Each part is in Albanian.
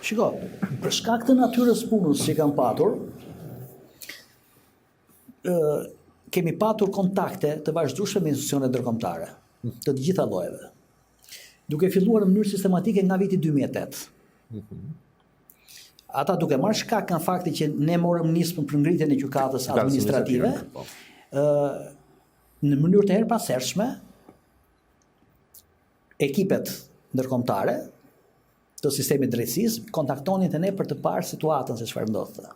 Shiko, për shkak të natyrës punës që kam patur, kemi patur kontakte të vazhdueshme me institucione ndërkombëtare, të gjitha llojeve, duke filluar në mënyrë sistematike nga viti 2008. Ata duke marrë shkak nga fakti që ne morëm nismën për ngritjen e gjykatës administrative, në mënyrë të herpasershme, ekipet ndërkombëtare të sistemit drejtësisë kontaktonin të ne për të parë situatën se çfarë ndodhte.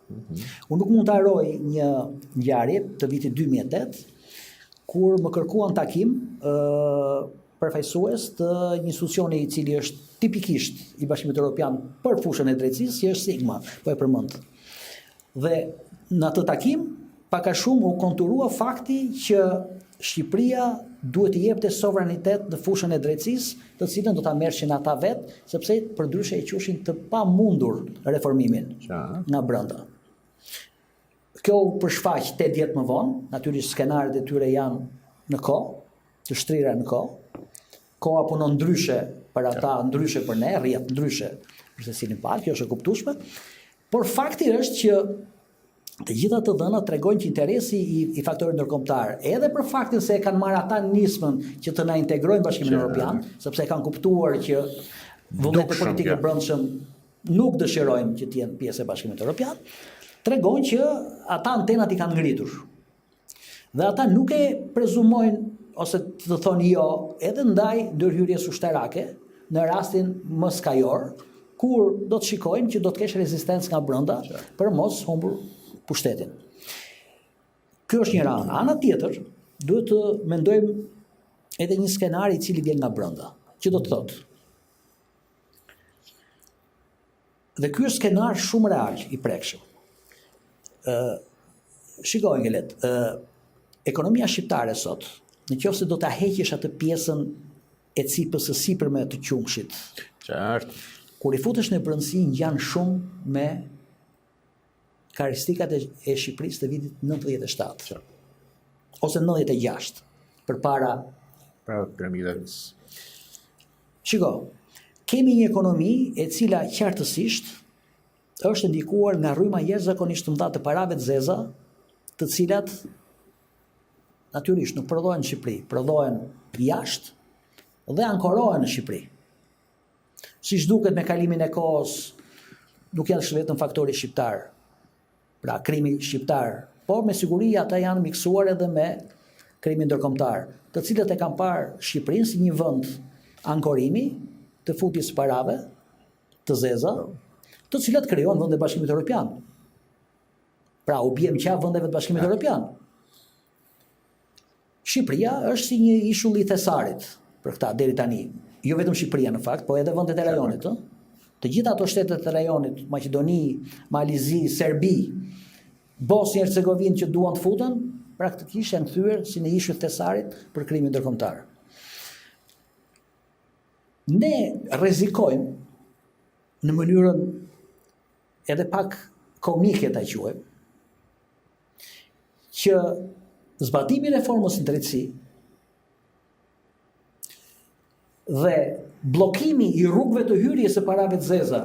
Unë nuk mund të harroj një ngjarje të vitit 2008 kur më kërkuan takim përfaqësues të një institucioni i cili është tipikisht i Bashkimit Evropian për fushën e drejtësisë, që është Sigma, po e përmend. Dhe në atë takim, pak a shumë u konturua fakti që Shqipëria duhet të jepte sovranitet në fushën e drejtësisë, të cilën do ta merrshin ata vetë, sepse përndryshe e qushin të pamundur reformimin nga brenda. Kjo u përshfaq 8 vjet më vonë, natyrisht skenaret e tyre janë në kohë, të shtrira në kohë. Koha punon ndryshe për ata, ndryshe për ne, rrjet ndryshe për secilin parë, kjo është e kuptueshme. Por fakti është që të gjitha të dhënat tregojnë që interesi i faktorit ndërkombëtar, edhe për faktin se e kanë marrë ata nismën që të na integrojnë Bashkimin Evropian, sepse e kanë kuptuar që vullnetet politike brendshëm nuk dëshirojnë që të jenë pjesë e Bashkimit Evropian, tregojnë që ata antenat i kanë ngritur. Dhe ata nuk e prezumojnë ose të thonë jo, edhe ndaj ndërhyrjes ushtarake, në rastin më skajor, kur do të shikojnë që do të kesh rezistencë nga brenda për mos humbur pushtetin. Kjo është një anë. Ana tjetër, duhet të mendojmë edhe një skenar i cili vjen nga brenda, që do të thotë. Dhe ky është skenar shumë real i prekshëm. Shikoj Ngelet, ekonomia shqiptare sot, në qoftë se do ta heqësh atë pjesën e cipës së sipërme të qumshit. Qartë. Kur i futesh në brendësi ngjan shumë me karakteristikat e Shqipërisë të vitit 97. Ose 96, përpara piramidës. Shiko, kemi një ekonomi e cila qartësisht është ndikuar nga rryma jashtëzakonisht të mëdha të parave të zeza, të cilat natyrisht nuk prodhohen në Shqipëri, prodhohen jashtë dhe ankorohen në Shqipëri. Siç duket me kalimin e kohës, nuk janë vetëm faktori shqiptar, pra krimi shqiptar, por me siguri ata janë miksuar edhe me krimin ndërkombëtar, të cilët e kanë parë Shqipërinë si një vend ankorimi të futjes parave të zeza, të cilat krijon vende të Bashkimit Evropian. Pra u bie qafë vendeve të Bashkimit Evropian. Shqipëria është si një ishull i Thesarit për këta deri tani. Jo vetëm Shqipëria në fakt, po edhe vendet e rajonit. Të gjitha ato shtetet e rajonit, Maqedoni, Malizi, Serbi, Bosnjë-Hercegovinë që duan të futen, praktikisht janë kthyer si në ishull Thesarit për krimin ndërkombëtar. Ne rrezikojmë në mënyrën edhe pak komike ta quajmë, që zbatimi i reformës në drejtësi dhe bllokimi i rrugëve të hyrjes së parave të zeza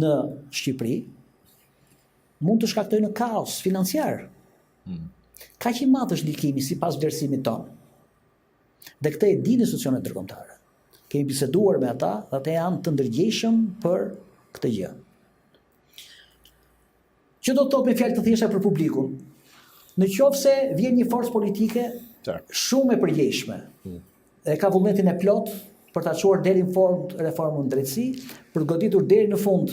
në Shqipëri mund të shkaktojë në kaos financiar. Kaq i madh është ndikimi sipas vlerësimit tonë. Dhe këtë e dinë institucionet ndërkombëtare. Kemi biseduar me ata dhe ata janë të ndërgjegjshëm për këtë gjë. Që do të thotë me fjalë të thjeshta për publikun, në qoftë se vjen një forcë politike shumë e përgjegjshme, e ka vullnetin e plot për ta çuar deri në fund reformën në drejtësi, për të goditur deri në fund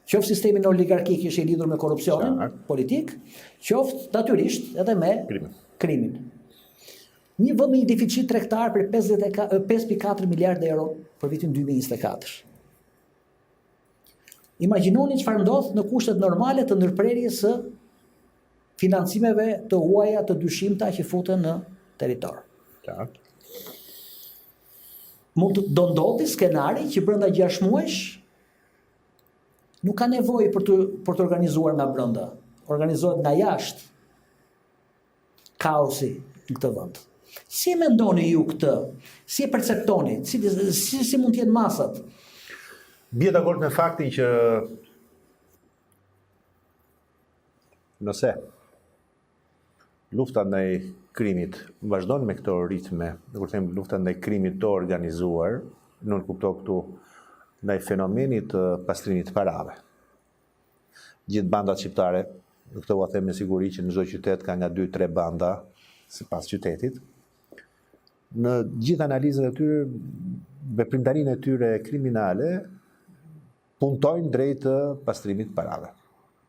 qoftë sistemin oligarkik që është i lidhur me korrupsionin politik, qoftë natyrisht edhe me krimin. Një vend me një deficit tregtar për 5.4 miliardë euro për vitin 2024. Imagjinoni çfarë ndodh në kushtet normale të ndërprerjes së financimeve të huaja të dyshimta që futen në territor. Do ndodhi skenari që brenda 6 muajsh nuk ka nevojë për të organizuar nga brenda, organizohet nga jashtë kaosi në këtë vend. Si e mendoni ju këtë? Si e perceptoni? Si mund të jenë masat? bie dakord me faktin që nëse lufta ndaj krimit vazhdon me këto ritme, kur them lufta ndaj krimit të organizuar, nuk kuptoj këtu ndaj fenomenit të pastrimit të parave. Gjithë bandat shqiptare, këtë ua them me siguri që në çdo qytet ka nga 2-3 banda sipas qytetit. Në gjithë analizën e tyre, veprimtarinë e tyre kriminale puntojnë drejt pastrimit të parave,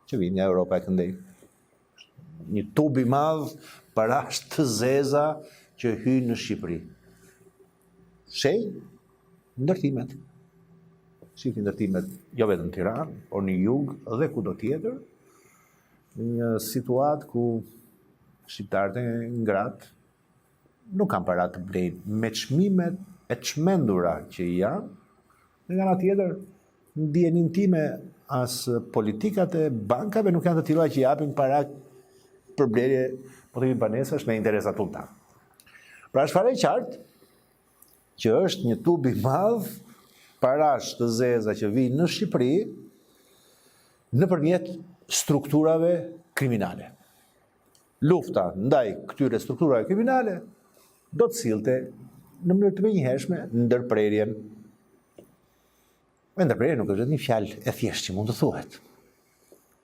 që vinë nga Europa e këndej. Një tub i madh parash të zeza që hynë në Shqipëri. Shej ndërtimet. Shifni ndërtimet jo vetëm në Tiranë, por në jug dhe kudo tjetër, një situatë ku shqiptarët e ngratë nuk kanë para të blejnë me çmimet e çmendura që janë, dhe nga ana tjetër në dijenin time as politikat e bankave nuk janë të tilla që japin para për blerje po themi banesësh me interesa tuta. Pra është fare qartë që është një tub i madh parash të zeza që vinë në Shqipëri nëpërmjet strukturave kriminale. Lufta ndaj këtyre strukturave kriminale do të sillte në mënyrë të menjëhershme ndërprerjen. Me ndërprerje nuk është një fjalë e thjeshtë që mund të thuhet.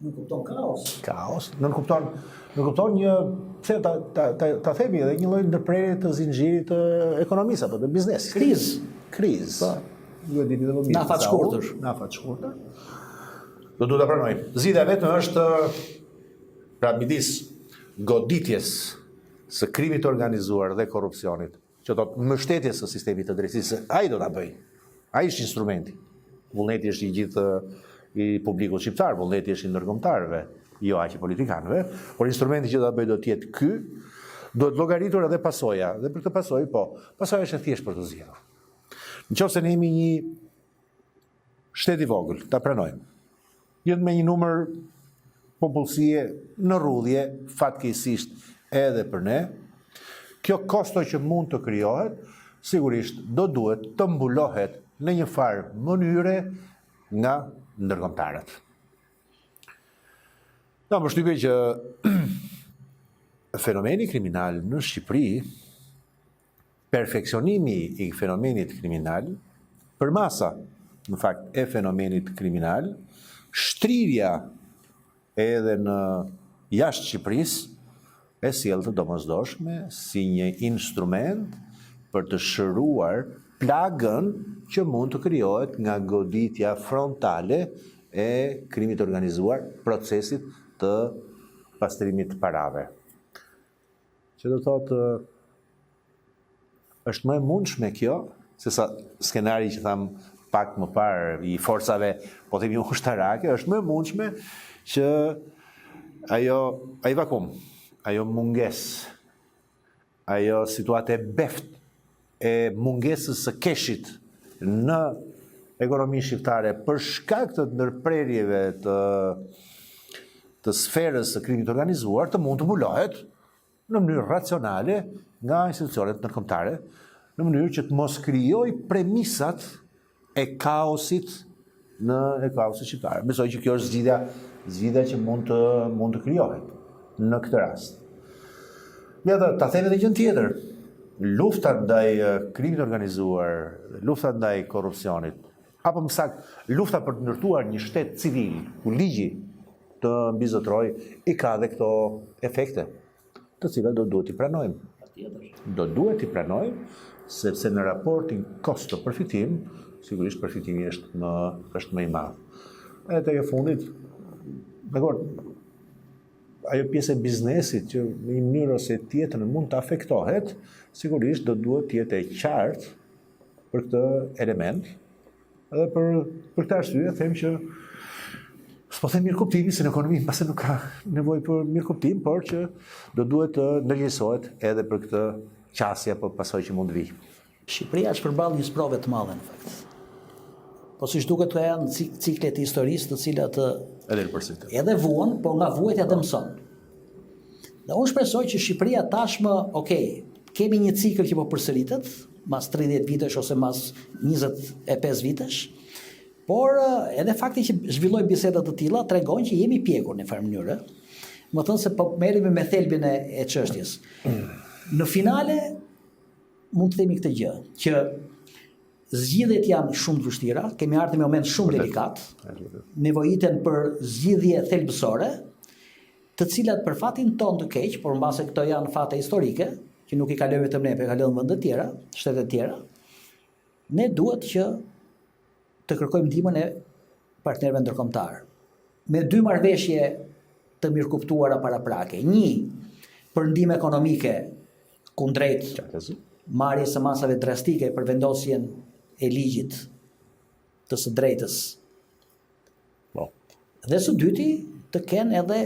Nuk kupton kaos. Kaos, nuk kupton një, pse ta themi edhe një lloj ndërprerje të zinxhirit të ekonomisë apo të biznesit. Krizë. Ju e dini edhe më mirë. Nafa të shkurtër. Do duhet ta pranojmë. Zgjidhja vetëm është pra midis goditjes së krimit të organizuar dhe korrupsionit, që do të mbështetjes së sistemit të drejtësisë, ai do ta bëj. Ai është instrumenti. Vullneti është i gjithë i publikut shqiptar, vullneti është i ndërkombëtarëve, jo aq i politikanëve, por instrumenti që do ta bëj do të jetë ky, duhet llogaritur edhe pasoja, dhe për këtë pasojë pasoja është e thjeshtë për të zgjedhur. Nëse ne jemi një shtet i vogël, ta pranojmë. Jetë me një numër popullsie në rrudhje, fatkeqësisht edhe për ne, kjo kosto që mund të krijohet, sigurisht do duhet të mbulohet në një farë mënyre nga ndërkombëtarët. Në përshtypje që fenomeni kriminal në Shqipëri, perfeksionimi i fenomenit kriminal, përmasa, në fakt, e fenomenit kriminal, shtrirja edhe në jashtë Shqipërisë, e sjell të domosdoshme si një instrument për të shëruar plagën që mund të krijohet nga goditja frontale e krimit organizuar, procesit të pastrimit të parave. Që do thotë, është më e mundshme kjo, se sa skenari që tham pak më parë i forcave, po themi ushtarake, është më e mundshme që ai vakum, ajo munges, ajo situatë e beft e mungesës së keshit në ekonominë shqiptare për shkak të ndërprerjeve të sferës së krimit organizuar të mund të mbulohet në mënyrë racionale nga institucionet ndërkombëtare, në mënyrë që të mos krijoj premisat e kaosit shqiptar. Besoj që kjo është zgjidhja që mund të krijohet në këtë rast. Ta them edhe gjë tjetër. Lufta ndaj krimit organizuar, lufta ndaj korrupsionit, apo më saktë lufta për të ndërtuar një shtet civil ku ligji të mbizotrojë, i ka dhe këto efekte, të cilat do duhet i pranojmë. Do duhet i pranojmë, sepse në raportin kosto-përfitim, sigurisht përfitimi është më i madh. Edhe tek e fundit, dakor, ajo pjesë e biznesit që në një mënyrë ose tjetër mund të afektohet, sigurisht do duhet të jetë e qartë për këtë element, edhe për këtë arsye them që s'po them mirëkuptimi, se në ekonomi pasi nuk ka nevojë për mirëkuptim, por që do duhet të ndërgjegjësohet edhe për këtë qasje apo pasojë që mund të vijë. Shqipëria është përballë një sprove të madhe në fakt. Po siç duket këto janë ciklet e historisë të cilat edhe vuan, por nga vuajtja dhe mëson. Dhe unë shpresoj që Shqipëria tashmë, kemi një cikël që po përsëritet, mas 30 vitesh ose mas 25 vitesh, Por edhe fakti që zhvillojmë biseda të tilla tregon që jemi pjekur në farë mënyrë. Më thënë se po merremi me thelbin e çështjes. Në finale mund të themi këtë gjë, që zgjidhjet janë shumë të vështira, kemi ardhur në moment shumë delikat, nevojiten për zgjidhje thelbësore, të cilat për fatin ton të keq, por mbase këto janë fate historike, që nuk i kalojnë vetëm ne, por i kalojnë vende të tjera, shtete të tjera, ne duhet që të kërkojmë ndihmën e partnerëve ndërkombëtar. Me 2 marrëveshje të mirëkuptuara paraprake. 1 për ndihmë ekonomike kundrejt marrjes së masave drastike për vendosjen e ligjit të së drejtës. Dhe së dyti të kenë edhe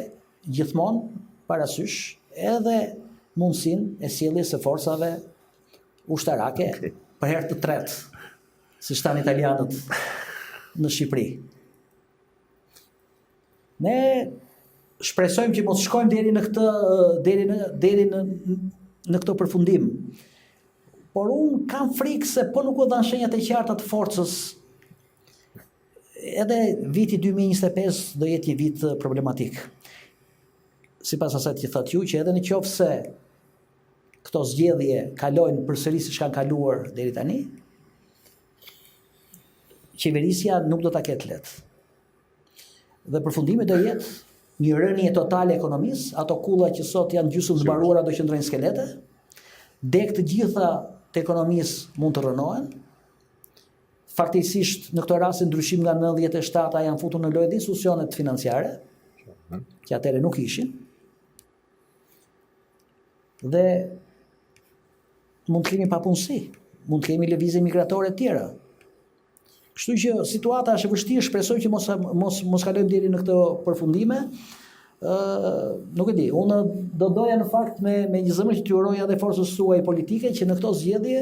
gjithmonë parasysh edhe mundësinë e sjelljes së forcave ushtarake për herë të tretë, siç thanë italianët në Shqipëri. Ne shpresojmë që mos shkojmë deri në këtë përfundim. Por unë kam frikë se po nuk u dhan shenjat e qarta të forcës. Edhe viti 2025 do jetë një vit problematik. Sipas asaj që thatë ju, që edhe në qoftë se këto zgjedhje kalojnë përsëri siç kanë kaluar deri tani, qeverisja nuk do ta ketë lehtë. Dhe përfundimi do jetë një rënje totale e ekonomisë, ato kulla që sot janë gjysmë zbaruara do qëndrojnë skelete, dek të gjitha të ekonomisë mund të rënohen. Faktikisht në këtë rast ndryshim nga 97 janë futur në lojë institucionet financiare, që atëherë nuk ishin. Dhe mund të kemi papunësi, mund të kemi lëvizje migratore të tjera. Kështu që situata është e vështirë, shpresoj që mos kalojmë deri në këto përfundime. Nuk e di, unë do doja në fakt me një zemër që t'ju uroja edhe forcës suaj politike që në këto zgjedhje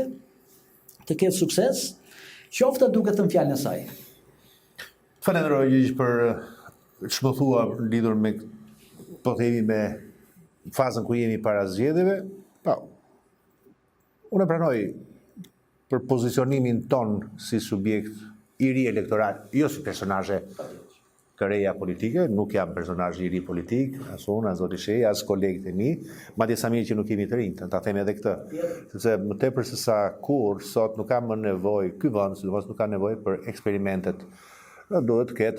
të ketë sukses, qoftë duke thënë fjalën e saj. Falenderoj Gjigj për ç'më thua lidhur me po themi me fazën ku jemi para zgjedhjeve. Unë pranoj për pozicionimin ton si subjekt i ri elektoral, jo si personazhe të reja politike, nuk jam personazh i ri politik, as unë, as zoti Shej, as kolegët e mi, madje sa mirë që nuk jemi të rinj, ta them edhe këtë. Sepse më tepër se sa kur sot nuk kam më nevojë, ky vend sidomos nuk ka nevojë për eksperimentet. Duhet të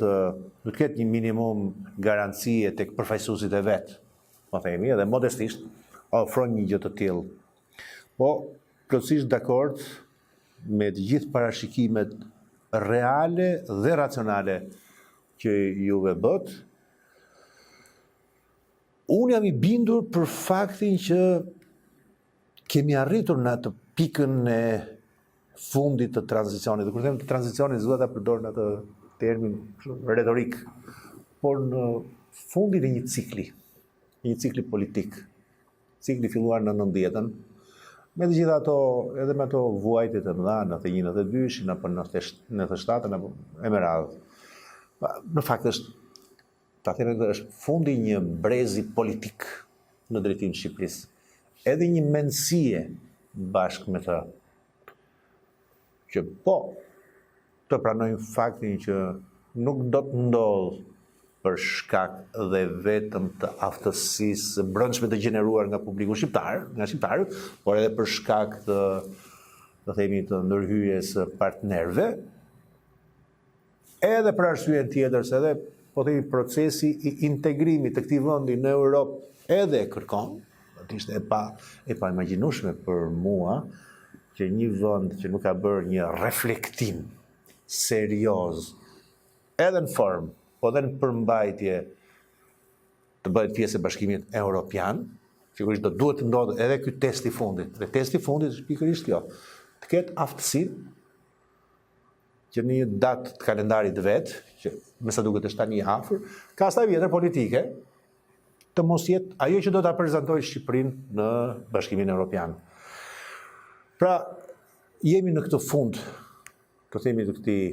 ketë një minimum garancie tek përfaqësuesit e vet. Po themi edhe modestisht ofron një gjë të tillë. Po plotësisht dakord me të gjithë parashikimet reale dhe racionale që juve bët. Unë jam i bindur për faktin që kemi arritur në atë pikën e fundit të tranzicionit. Dhe kur them të tranzicionit, zua ta përdor në atë termin retorik, por në fundin e një cikli politik. Cikli filluar në 90-ën, me të gjitha ato, edhe me ato vuajtjet e mëdha, në 92-shin, apo në 97-ën, apo e me radhë. Në fakt është fundi një brezi politik në drejtim të Shqipërisë. Edhe një mendësie bashkë me të. Që po, të pranojmë faktin që nuk do të ndodhë për shkak dhe vetëm të aftësisë brendshme të gjeneruar nga publiku shqiptar, nga shqiptarët, por edhe për shkak të ndërhyjes së partnerëve, edhe për arsyeën tjetër se edhe procesi i integrimit të këtij vendi në Europë edhe kërkon, ishte e pa imagjinueshme për mua që një vend që nuk ka bërë një reflektim serioz edhe në formë, po dhe në përmbajtje të bëhet pjesë e Bashkimit Evropian, sigurisht do duhet të ndodhë edhe ky test i fundit. Dhe testi i fundit është pikërisht kjo, të ketë aftësinë që në një datë të kalendarit vet, që me sa duket është tani afër, ka sta vjetër politike, të mos jetë ajo që do ta prezantojë Shqipërinë në Bashkimin Evropian. Pra, jemi në këtë fund, të themi të këtij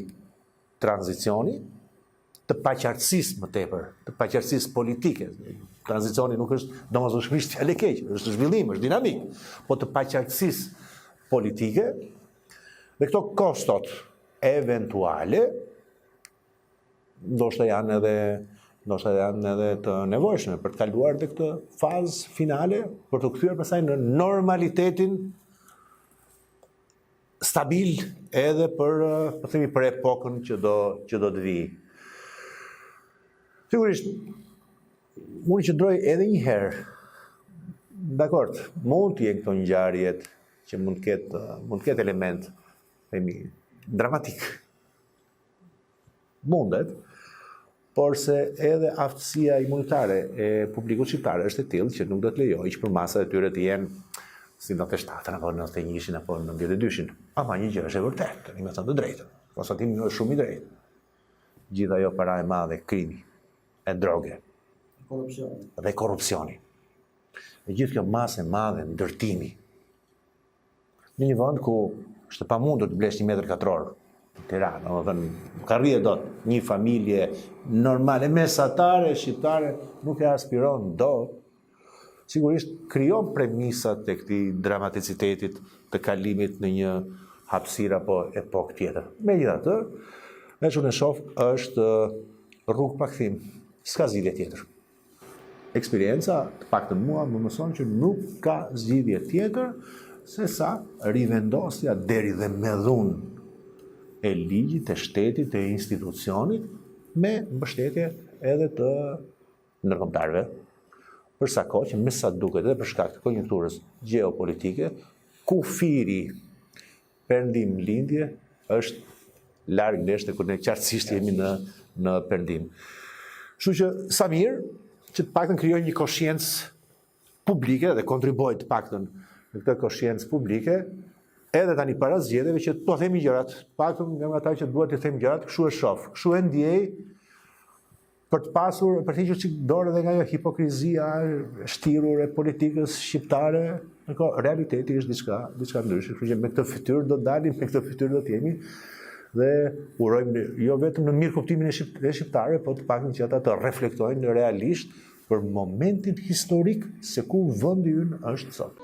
tranzicioni, të paqartësisë më tepër, të paqartësisë politike. Tranzicioni nuk është domosdoshmërisht fjalë e keqe, është zhvillim, është dinamik, po të paqartësisë politike dhe këto kostot eventuale ndoshta janë edhe të nevojshme për të kaluar dhe këtë fazë finale, për të kthyer pastaj në normalitetin stabil edhe për epokën që do të vijë. Sigurisht, unë qëndroj edhe një herë, dakord, mund të jenë këto ngjarjet që mund të ketë element dramatik. Mundet, por se edhe aftësia imunitare e publikut shqiptare është e tillë që nuk do të lejojë që për masat e tyre të jenë si 97 apo 91 apo 92. Ama një gjë është e vërtetë, me thënë të drejtën. Konstatimi është shumë i drejtë. Gjithë ajo para e madhe, krimi, e droge, dhe korrupsioni. Dhe gjithë kjo masë e madhe, ndërtimi. Në një vend ku është pamundur të blesh 1 metër katror, Tiranë, domethënë ka rrjedhë dot një familje normale mesatare shqiptare nuk e aspiron dot. Sigurisht krijon premisat e këtij dramaticitetit të kalimit në një hapësirë apo epokë tjetër. Megjithatë, që unë shoh është rrugë pa kthim, s'ka zgjidhje tjetër. Eksperienca, të paktën mua, më mëson që nuk ka zgjidhje tjetër se sa rivendosja deri dhe me dhunë e ligjit, e shtetit, e institucionit, me mbështetje edhe të ndërkombëtarëve. Për sa kohë që me sa duket edhe për shkak të konjunkturës gjeopolitike, kufiri perëndim lindje është larg ndesh kur ne qartësisht jemi në perëndim. Kështu që sa mirë që të paktën krijojë një koshiencë publike dhe kontribojë të paktën në këtë koshiencë publike, edhe tani para zgjedhjeve që to themi gjërat, të paktën nga ata që duhet të themi gjërat, kështu e shoh, kështu e ndjej, për të pasur, për të hequr çik dorë edhe nga ajo hipokrizia e shtirur e politikës shqiptare, realiteti është diçka ndryshe. Kështu që me këtë fytyrë do dalim, me këtë fytyrë do të jemi dhe urojmë jo vetëm në mirë kuptimin e shqiptarëve, po të paktën që ata të reflektojnë realisht për momentin historik se ku vendi ynë është sot.